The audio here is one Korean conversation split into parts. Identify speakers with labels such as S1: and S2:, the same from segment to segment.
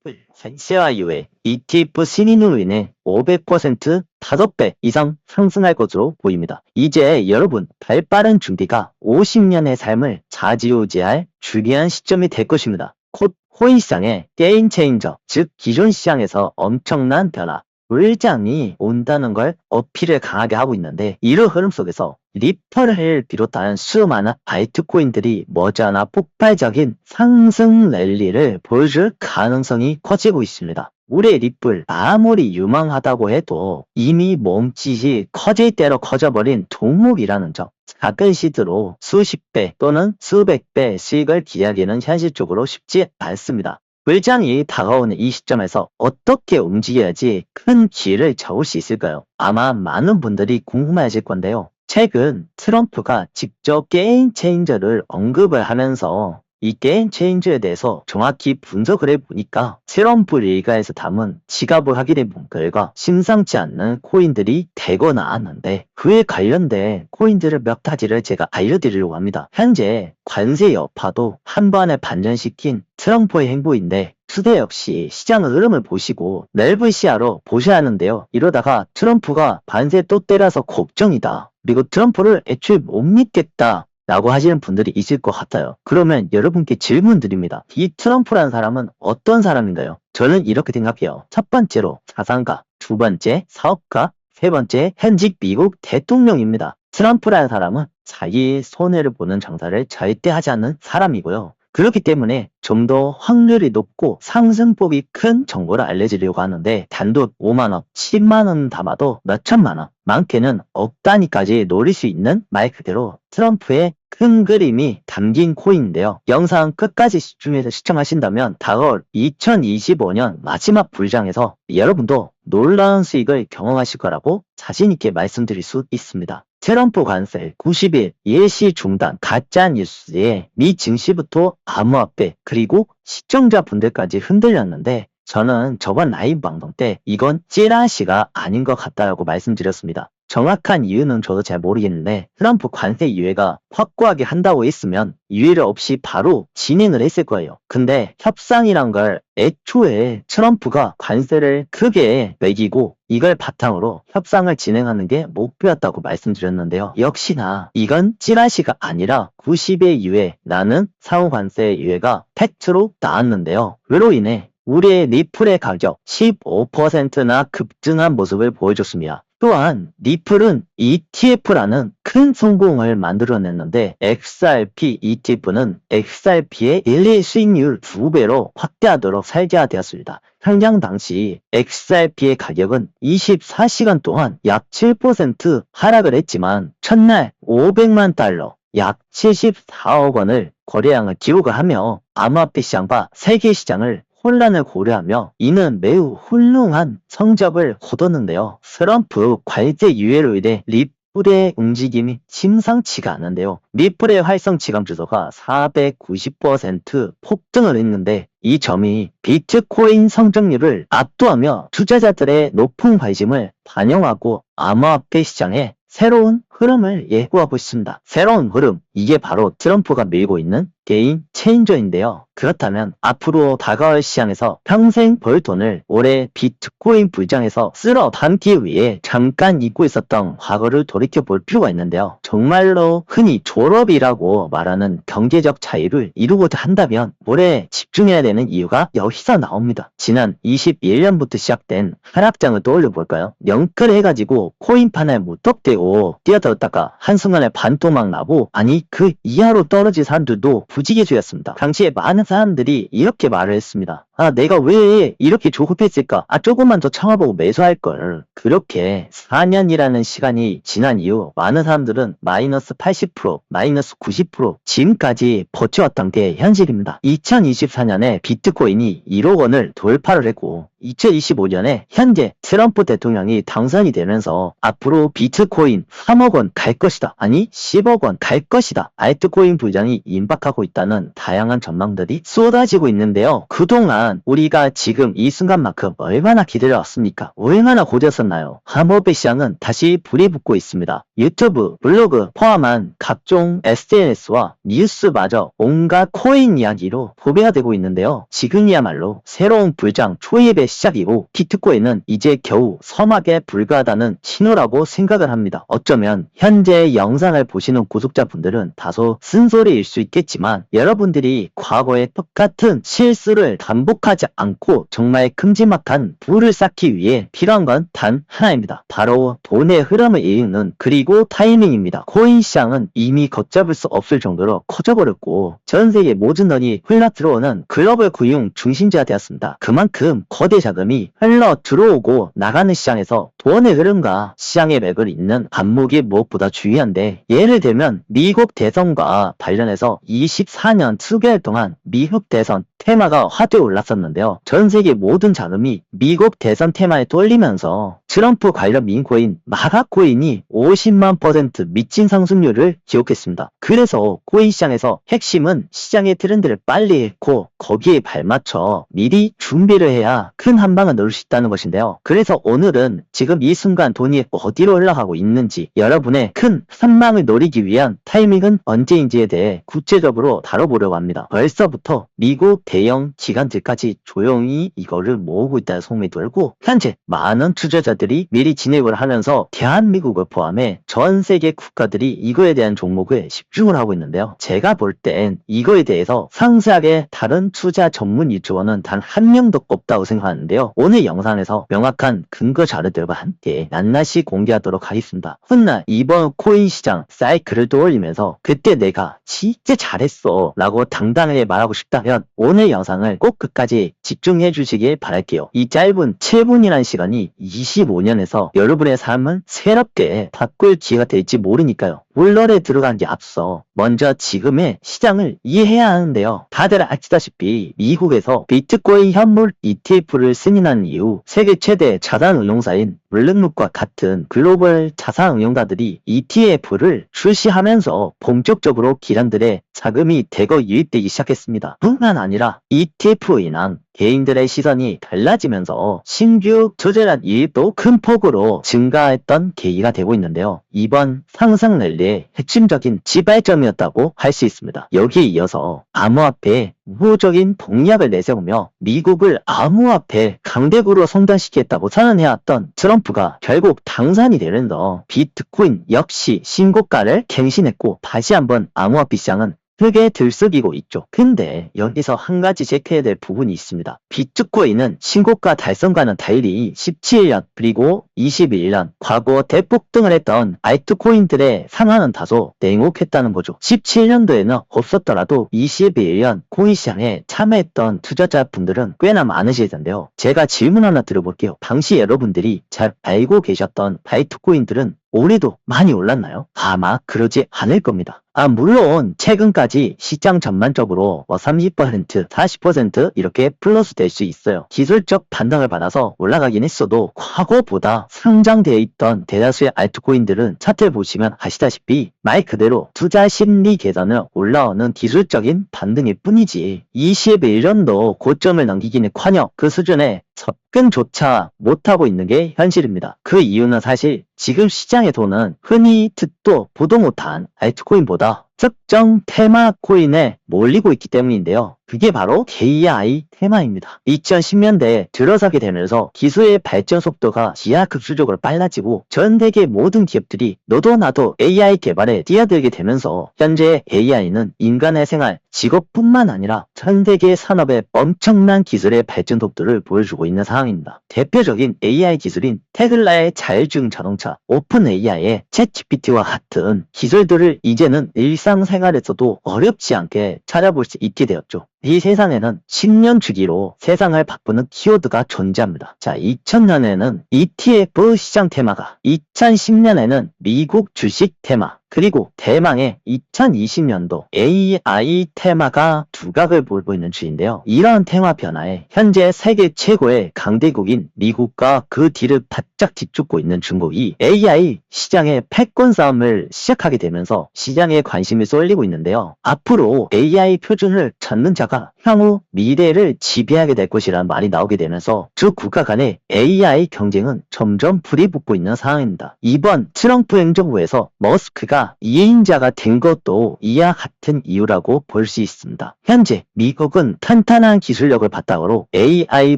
S1: 리플 전시화 이후에 ETF 신인으로 인해 500% 5배 이상 상승할 것으로 보입니다. 이제 여러분 발빠른 준비가 50년의 삶을 좌지우지할 중요한 시점이 될 것입니다. 곧 코인 시장의 게임 체인저, 즉 기존 시장에서 엄청난 변화, 불장이 온다는 걸 어필을 강하게 하고 있는데, 이런 흐름 속에서 리플을 비롯한 수많은 알트코인들이 머지않아 폭발적인 상승 랠리를 보여줄 가능성이 커지고 있습니다. 올해 리플 아무리 유망하다고 해도 이미 몸짓이 커질 대로 커져버린 종목이라는 점, 작은 시드로 수십 배 또는 수백 배 수익을 기대하기는 현실적으로 쉽지 않습니다. 불장이 다가오는 이 시점에서 어떻게 움직여야지 큰 기회를 잡을 수 있을까요? 아마 많은 분들이 궁금해하실 건데요. 최근 트럼프가 직접 게임 체인저를 언급을 하면서 이 게임 체인저에 대해서 정확히 분석을 해보니까 트럼프 일가에서 담은 지갑을 확인해 본 결과 심상치 않는 코인들이 대거 나왔는데, 그에 관련된 코인들을 몇 가지를 제가 알려드리려고 합니다. 현재 관세 여파도 한 번에 반전시킨 트럼프의 행보인데, 투자 역시 시장 흐름을 보시고 넓은 시야로 보셔야 하는데요. 이러다가 트럼프가 관세 또 때려서 걱정이다, 그리고 트럼프를 애초에 못 믿겠다 라고 하시는 분들이 있을 것 같아요. 그러면 여러분께 질문 드립니다. 이 트럼프라는 사람은 어떤 사람인가요? 저는 이렇게 생각해요. 첫 번째로 자산가, 두 번째 사업가, 세 번째 현직 미국 대통령입니다. 트럼프라는 사람은 자기 손해를 보는 장사를 절대 하지 않는 사람이고요. 그렇기 때문에 좀 더 확률이 높고 상승폭이 큰 정보를 알려드리려고 하는데, 단돈 5만원, 10만원 담아도 몇천만원, 많게는 억 단위까지 노릴 수 있는 말 그대로 트럼프의 큰 그림이 담긴 코인인데요. 영상 끝까지 집중해서 시청하신다면 다가올 2025년 마지막 불장에서 여러분도 놀라운 수익을 경험하실 거라고 자신있게 말씀드릴 수 있습니다. 트럼프 관세 90일 예시 중단, 가짜 뉴스에 미 증시부터 암호화폐 그리고 시청자분들까지 흔들렸는데, 저는 저번 라이브 방송 때 이건 찌라시가 아닌 것 같다라고 말씀드렸습니다. 정확한 이유는 저도 잘 모르겠는데, 트럼프 관세 유예가 확고하게 한다고 했으면 유예를 없이 바로 진행을 했을 거예요. 근데 협상이란 걸 애초에 트럼프가 관세를 크게 매기고 이걸 바탕으로 협상을 진행하는 게 목표였다고 말씀드렸는데요. 역시나 이건 찌라시가 아니라 90의 유예라는 상호관세 유예가 팩트로 나왔는데요. 그로 인해 우리의 리플의 가격 15%나 급등한 모습을 보여줬습니다. 또한 리플은 ETF라는 큰 성공을 만들어냈는데, XRP ETF는 XRP의 일일 수익률 2배로 확대하도록 설계되었습니다. 상장 당시 XRP의 가격은 24시간 동안 약 7% 하락을 했지만 첫날 500만 달러, 약 74억 원을 거래량을 기록을 하며 암호화폐 시장과 세계 시장을 혼란을 고려하며 이는 매우 훌륭한 성적을 거뒀는데요. 트럼프 관세 유예로 인해 리플의 움직임이 심상치가 않은데요. 리플의 활성 지감 주소가 490% 폭등을 했는데, 이 점이 비트코인 성장률을 압도하며 투자자들의 높은 관심을 반영하고 암호화폐 시장에 새로운 흐름을 예고하고 있습니다. 새로운 흐름, 이게 바로 트럼프가 밀고 있는 게임 체인저인데요. 그렇다면 앞으로 다가올 시장에서 평생 벌 돈을 올해 비트코인 불장에서 쓸어 담기 위해 잠깐 잊고 있었던 과거를 돌이켜 볼 필요가 있는데요. 정말로 흔히 졸업이라고 말하는 경제적 자유를 이루고자 한다면 올해 집중해야 되는 이유가 여기서 나옵니다. 지난 21년부터 시작된 하락장을 떠올려 볼까요? 영끌 해가지고 코인판에 무턱대고 뛰어들었다가 한순간에 반토막 나고, 아니 그 이하로 떨어진 사람들도 부지기수였습니다. 당시에 많은 사람들이 이렇게 말을 했습니다. 아, 내가 왜 이렇게 조급했을까? 아, 조금만 더 참아보고 매수할걸. 그렇게 4년이라는 시간이 지난 이후 많은 사람들은 마이너스 80%, 마이너스 90% 지금까지 버텨왔던 게 현실입니다. 2024년에 비트코인이 1억 원을 돌파를 했고, 2025년에 현재 트럼프 대통령이 당선이 되면서 앞으로 비트코인 3억 100억 원 갈 것이다. 아니 10억 원 갈 것이다. 알트코인 부장이 임박하고 있다는 다양한 전망들이 쏟아지고 있는데요. 그동안 우리가 지금 이 순간만큼 얼마나 기다려왔습니까? 얼마나 고졌었나요? 암호화폐 시장은 다시 불이 붙고 있습니다. 유튜브, 블로그 포함한 각종 SNS와 뉴스마저 온갖 코인 이야기로 도배가 되고 있는데요. 지금이야말로 새로운 불장 초입의 시작이고 비트코인은 이제 겨우 서막에 불과하다는 신호라고 생각을 합니다. 어쩌면 현재 영상을 보시는 구독자분들은 다소 쓴소리일 수 있겠지만 여러분들이 과거에 똑같은 실수를 반복하지 않고 정말 큼지막한 부를 쌓기 위해 필요한 건 단 하나입니다. 바로 돈의 흐름을 이유는 그리고 타이밍입니다. 코인 시장은 이미 걷잡을 수 없을 정도로 커져버렸고 전 세계 모든 돈이 흘러 들어오는 글로벌 금융 중심지가 되었습니다. 그만큼 거대 자금이 흘러 들어오고 나가는 시장에서 돈의 흐름과 시장의 맥을 잇는 안목이 무엇보다 중요한데 예를 들면 미국 대선과 관련해서 24년 수개월 동안 미국 대선 테마가 화두에 올랐었는데요. 전 세계 모든 자금이 미국 대선 테마에 쏠리면서 트럼프 관련 민코인 마가코인이 50만% 미친 상승률을 기록했습니다. 그래서 코인 시장에서 핵심은 시장의 트렌드를 빨리 읽고 거기에 발맞춰 미리 준비를 해야 큰 한방을 넣을 수 있다는 것인데요. 그래서 오늘은 지금 이 순간 돈이 어디로 흘러가고 있는지 여러분의 큰 선망을 노리기 위한 타이밍은 언제인지에 대해 구체적으로 다뤄보려고 합니다. 벌써부터 미국 대형 기관들까지 조용히 이거를 모으고 있다는 소문이 돌고 현재 많은 투자자들이 미리 진입을 하면서 대한민국을 포함해 전 세계 국가들이 이거에 대한 종목에 집중을 하고 있는데요. 제가 볼 땐 이거에 대해서 상세하게 다른 투자 전문 유튜버는 단 한 명도 없다고 생각하는데요. 오늘 영상에서 명확한 근거 자료들과 함께 낱낱이 공개하도록 하겠습니다. 훗날 이번 코인 시장 사이클을 떠올리면서 그때 내가 진짜 잘했어 라고 당당하게 말하고 싶다면 오늘 영상을 꼭 끝까지 집중해 주시길 바랄게요. 이 짧은 7분이라는 시간이 25년에서 여러분의 삶을 새롭게 바꿀 기회가 될지 모르니까요. 물러에 들어가기 앞서 먼저 지금의 시장을 이해해야 하는데요. 다들 아시다시피 미국에서 비트코인 현물 ETF를 승인한 이후 세계 최대 자산운용사인 블랙록과 같은 글로벌 자산운용가들이 ETF를 출시하면서 본격적으로 기관들의 자금이 대거 유입되기 시작했습니다. 뿐만 아니라 ETF로 인한 개인들의 시선이 달라지면서 신규 투자자 유입도 큰 폭으로 증가했던 계기가 되고 있는데요. 이번 상승 랠리의 핵심적인 지발점이었다고 할 수 있습니다. 여기에 이어서 암호화폐에 우호적인 공약을 내세우며 미국을 암호화폐 강대국으로 성장시키겠다고 선언해왔던 트럼프가 결국 당선이 되면서 비트코인 역시 신고가를 갱신했고 다시 한번 암호화폐 시장은 크게 들썩이고 있죠. 근데 여기서 한 가지 체크해야 될 부분이 있습니다. 비트코인은 신고가 달성과는 달리 17년 그리고 21년 과거 대폭등을 했던 알트코인들의 상한은 다소 냉혹했다는 거죠. 17년도에는 없었더라도 21년 코인 시장에 참여했던 투자자분들은 꽤나 많으실 텐데요. 제가 질문 하나 드려볼게요. 당시 여러분들이 잘 알고 계셨던 바이트코인들은 올해도 많이 올랐나요? 아마 그러지 않을 겁니다. 물론 최근까지 시장 전반적으로 30%, 40% 이렇게 플러스 될 수 있어요. 기술적 반등을 받아서 올라가긴 했어도 과거보다 상장되어 있던 대다수의 알트코인들은 차트를 보시면 아시다시피 말 그대로 투자 심리 계산을 올라오는 기술적인 반등일 뿐이지 21년도 고점을 넘기기는커녕 그 수준의 접근조차 못하고 있는 게 현실입니다. 그 이유는 사실 지금 시장의 돈은 흔히 듣도 보도 못한 알트코인보다 특정 테마 코인에 몰리고 있기 때문인데요. 그게 바로 AI 테마입니다. 2010년대에 들어서게 되면서 기술의 발전 속도가 기하급수적으로 빨라지고 전 세계 모든 기업들이 너도 나도 AI 개발에 뛰어들게 되면서 현재 AI는 인간의 생활, 직업뿐만 아니라 전 세계 산업의 엄청난 기술의 발전 속도를 보여주고 있는 상황입니다. 대표적인 AI 기술인 테슬라의 자율주행 자동차, 오픈 AI의 챗GPT와 같은 기술들을 이제는 일상생활에서도 어렵지 않게 찾아볼 수 있게 되었죠. 이 세상에는 10년 주기로 세상을 바꾸는 키워드가 존재합니다. 자, 2000년에는 ETF 시장 테마가, 2010년에는 미국 주식 테마, 그리고 대망의 2020년도 AI 테마가 두각을 보이고 있는 주인데요. 이러한 테마 변화에 현재 세계 최고의 강대국인 미국과 그 뒤를 바짝 뒤쫓고 있는 중국이 AI 시장의 패권 싸움을 시작하게 되면서 시장에 관심이 쏠리고 있는데요. 앞으로 AI 표준을 찾는 자가 향후 미래를 지배하게 될 것이라는 말이 나오게 되면서 두 국가 간의 AI 경쟁은 점점 불이 붙고 있는 상황입니다. 이번 트럼프 행정부에서 머스크가 2인자가 된 것도 이와 같은 이유라고 볼 수 있습니다. 현재 미국은 탄탄한 기술력을 바탕으로 AI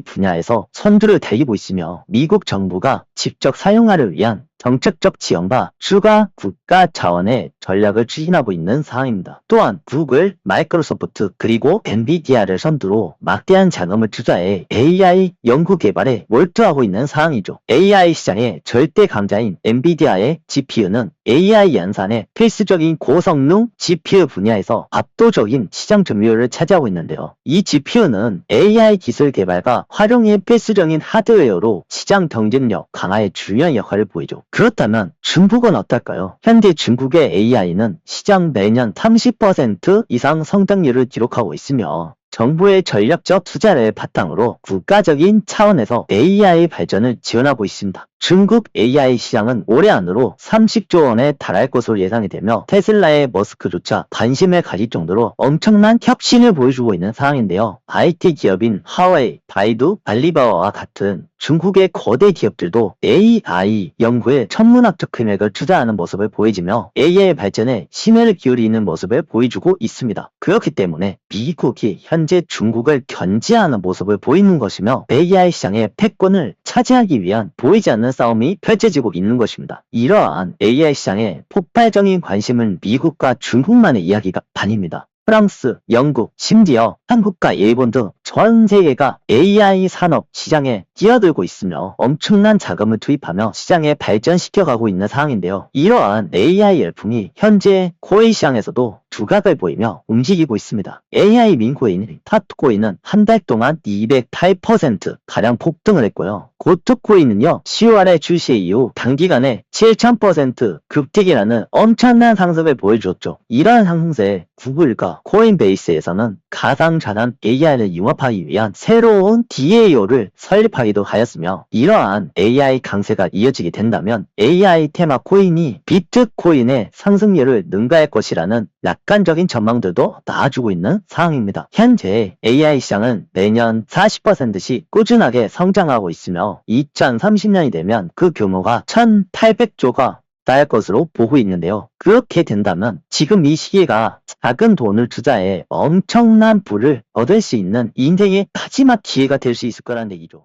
S1: 분야에서 선두를 달리고 있으며 미국 정부가 직접 사용하를 위한 정책적 지원과 추가 국가 자원의 전략을 추진하고 있는 상황입니다. 또한 구글, 마이크로소프트 그리고 엔비디아를 선두로 막대한 자금을 투자해 AI 연구 개발에 몰두하고 있는 상황이죠. AI 시장의 절대 강자인 엔비디아의 GPU는 AI 연산의 필수적인 고성능 GPU 분야에서 압도적인 시장 점유율을 차지하고 있는데요. 이 GPU는 AI 기술 개발과 활용의 필수적인 하드웨어로 시장 경쟁력 강화에 중요한 역할을 보이죠. 그렇다면 중국은 어떨까요? 현재 중국의 AI는 시장 매년 30% 이상 성장률을 기록하고 있으며 정부의 전략적 투자를 바탕으로 국가적인 차원에서 AI 발전을 지원하고 있습니다. 중국 AI 시장은 올해 안으로 30조 원에 달할 것으로 예상이 되며 테슬라의 머스크조차 관심을 가질 정도로 엄청난 혁신을 보여주고 있는 상황인데요. IT 기업인 화웨이, 바이두, 알리바바와 같은 중국의 거대 기업들도 AI 연구에 천문학적 금액을 투자하는 모습을 보이지며 AI 발전에 심혈을 기울이는 모습을 보여주고 있습니다. 그렇기 때문에 미국이 현재 중국을 견제하는 모습을 보이는 것이며 AI 시장의 패권을 차지하기 위한 보이지 않는 싸움이 펼쳐지고 있는 것입니다. 이러한 AI 시장에 폭발적인 관심은 미국과 중국만의 이야기가 아닙니다. 프랑스, 영국, 심지어 한국과 일본 등 전 세계가 AI 산업 시장에 뛰어들고 있으며 엄청난 자금을 투입하며 시장에 발전시켜가고 있는 상황인데요. 이러한 AI 열풍이 현재 코인 시장에서도 두각을 보이며 움직이고 있습니다. AI 민코인, 타투코인은 한 달 동안 208%가량 폭등을 했고요. 고토코인은요, 10월에 출시 이후 단기간에 7000% 급등이라는 엄청난 상승을 보여주었죠. 이러한 상승세에 구글과 코인베이스에서는 가상자산 AI를 융합하기 위한 새로운 DAO를 설립하기도 하였으며 이러한 AI 강세가 이어지게 된다면 AI 테마 코인이 비트코인의 상승률을 능가할 것이라는 낙관적인 전망들도 나와주고 있는 상황입니다. 현재 AI 시장은 매년 40%씩 꾸준하게 성장하고 있으며 2030년이 되면 그 규모가 1800조가 쌓일 것으로 보고 있는데요. 그렇게 된다면 지금 이 시기가 작은 돈을 투자해 엄청난 부를 얻을 수 있는 인생의 마지막 기회가 될 수 있을 거라는 얘기죠.